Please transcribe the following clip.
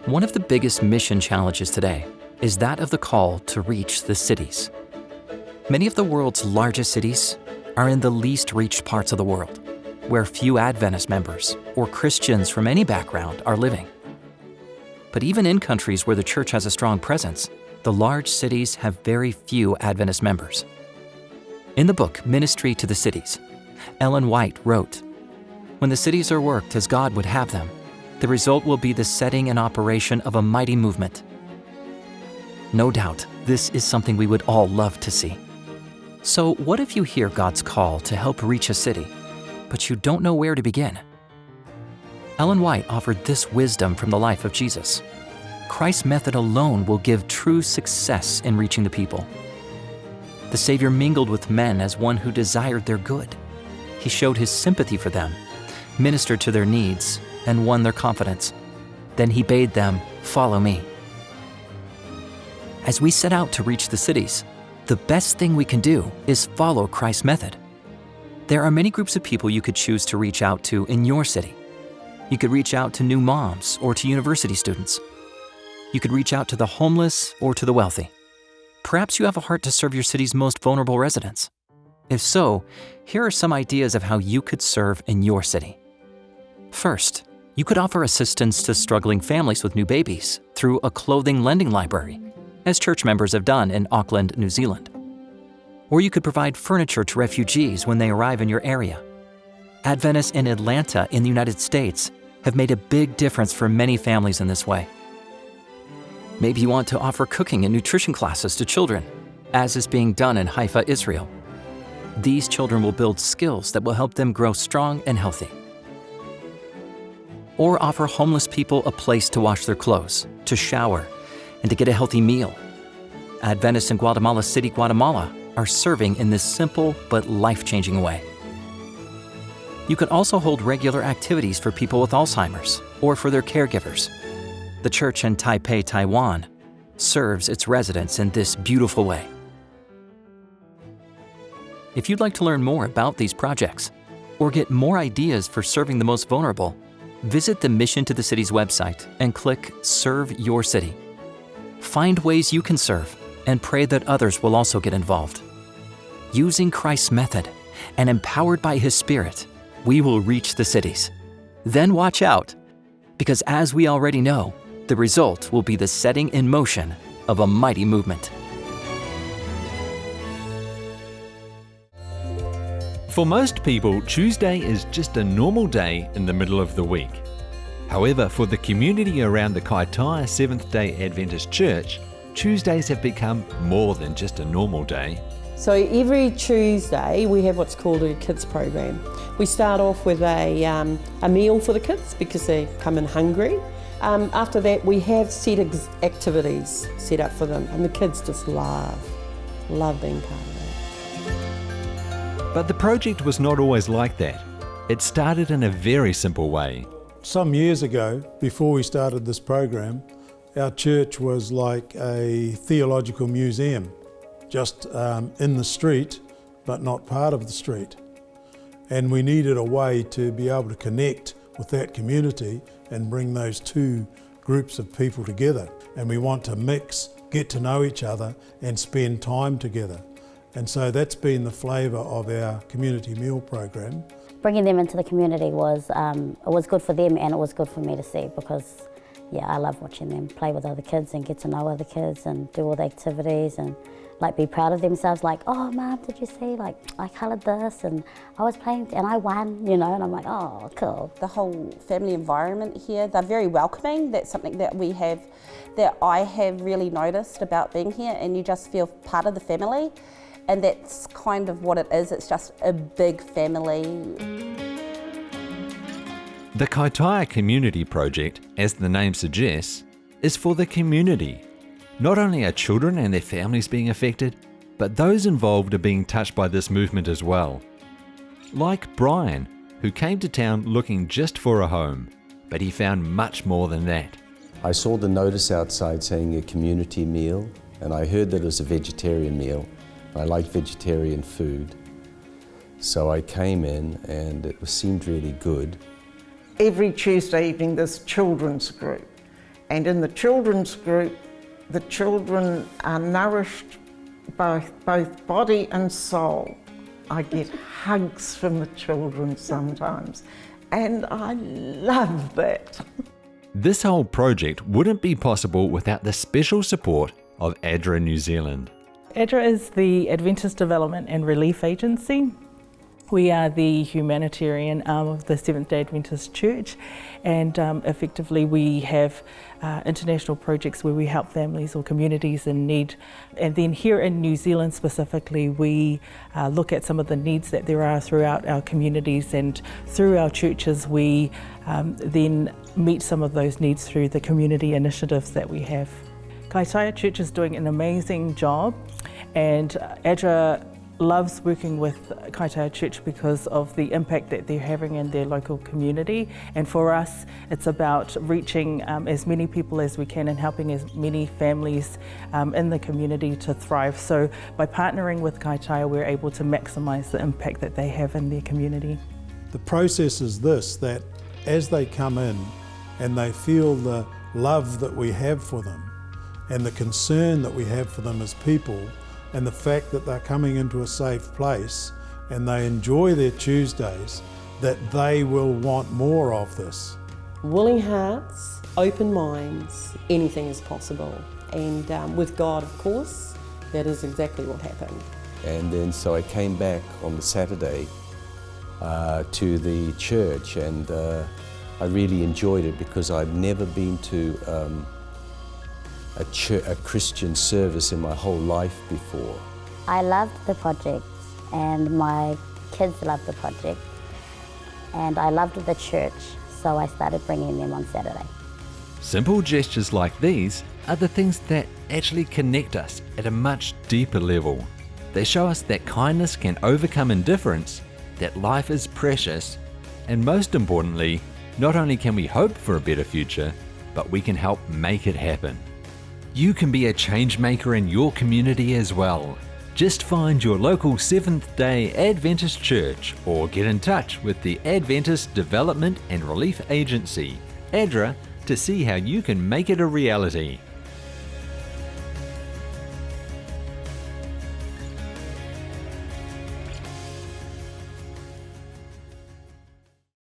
One of the biggest mission challenges today is that of the call to reach the cities. Many of the world's largest cities are in the least reached parts of the world, where few Adventist members or Christians from any background are living. But even in countries where the church has a strong presence, the large cities have very few Adventist members. In the book Ministry to the Cities, Ellen White wrote, "When the cities are worked as God would have them, the result will be the setting and operation of a mighty movement." No doubt, this is something we would all love to see. So what if you hear God's call to help reach a city, but you don't know where to begin? Ellen White offered this wisdom from the life of Jesus. Christ's method alone will give true success in reaching the people. The Savior mingled with men as one who desired their good. He showed his sympathy for them, ministered to their needs, and won their confidence. Then he bade them, "Follow me." As we set out to reach the cities, the best thing we can do is follow Christ's method. There are many groups of people you could choose to reach out to in your city. You could reach out to new moms or to university students. You could reach out to the homeless or to the wealthy. Perhaps you have a heart to serve your city's most vulnerable residents. If so, here are some ideas of how you could serve in your city. First, you could offer assistance to struggling families with new babies through a clothing lending library, as church members have done in Auckland, New Zealand. Or you could provide furniture to refugees when they arrive in your area. Adventists in Atlanta in the United States have made a big difference for many families in this way. Maybe you want to offer cooking and nutrition classes to children, as is being done in Haifa, Israel. These children will build skills that will help them grow strong and healthy. Or offer homeless people a place to wash their clothes, to shower, and to get a healthy meal. Adventists in Guatemala City, Guatemala are serving in this simple but life-changing way. You could also hold regular activities for people with Alzheimer's or for their caregivers. The church in Taipei, Taiwan, serves its residents in this beautiful way. If you'd like to learn more about these projects or get more ideas for serving the most vulnerable, visit the Mission to the Cities website and click Serve Your City. Find ways you can serve and pray that others will also get involved. Using Christ's method and empowered by His Spirit, we will reach the cities. Then watch out, because as we already know, the result will be the setting in motion of a mighty movement. For most people, Tuesday is just a normal day in the middle of the week. However, for the community around the Kaitaia Seventh-day Adventist Church, Tuesdays have become more than just a normal day. So every Tuesday we have what's called a kids program. We start off with a meal for the kids because they come in hungry. After that we have set activities set up for them, and the kids just love being part of that. But the project was not always like that. It started in a very simple way. Some years ago, before we started this program, our church was like a theological museum, just in the street, but not part of the street. And we needed a way to be able to connect with that community and bring those two groups of people together. And we want to mix, get to know each other and spend time together. And so that's been the flavour of our community meal program. Bringing them into the community was it was good for them, and it was good for me to see, because I love watching them play with other kids and get to know other kids and do all the activities and like be proud of themselves, like, "Oh Mum, did you see, like I coloured this and I was playing and I won," and I'm like, "Oh, cool." The whole family environment here, they're very welcoming. That's something that we have, that I have really noticed about being here, and you just feel part of the family. And that's kind of what it is. It's just a big family. The Kaitaia Community Project, as the name suggests, is for the community. Not only are children and their families being affected, but those involved are being touched by this movement as well. Like Brian, who came to town looking just for a home, but he found much more than that. I saw the notice outside saying a community meal, and I heard that it was a vegetarian meal. I like vegetarian food, so I came in and it seemed really good. Every Tuesday evening there's children's group, And in the children's group, the children are nourished both body and soul. I get hugs from the children sometimes, and I love that. This whole project wouldn't be possible without the special support of ADRA New Zealand. ADRA is the Adventist Development and Relief Agency. We are the humanitarian arm of the Seventh-day Adventist Church, and effectively we have international projects where we help families or communities in need. And then here in New Zealand specifically, we look at some of the needs that there are throughout our communities, and through our churches we then meet some of those needs through the community initiatives that we have. Kaitaia Church is doing an amazing job, and ADRA loves working with Kaitaia Church because of the impact that they're having in their local community. And for us, it's about reaching as many people as we can and helping as many families in the community to thrive. So by partnering with Kaitaia, we're able to maximise the impact that they have in their community. The process is this, that as they come in and they feel the love that we have for them and the concern that we have for them as people, and the fact that they're coming into a safe place and they enjoy their Tuesdays, that they will want more of this. Willing hearts, open minds, anything is possible. And with God, of course, that is exactly what happened. And then so I came back on the Saturday to the church, and I really enjoyed it because I'd never been to a Christian service in my whole life before. I loved the project, and my kids loved the project, and I loved the church, so I started bringing them on Saturday. Simple gestures like these are the things that actually connect us at a much deeper level. They show us that kindness can overcome indifference, that life is precious, and most importantly, not only can we hope for a better future, but we can help make it happen. You can be a change maker in your community as well. Just find your local Seventh-day Adventist church or get in touch with the Adventist Development and Relief Agency, ADRA, to see how you can make it a reality.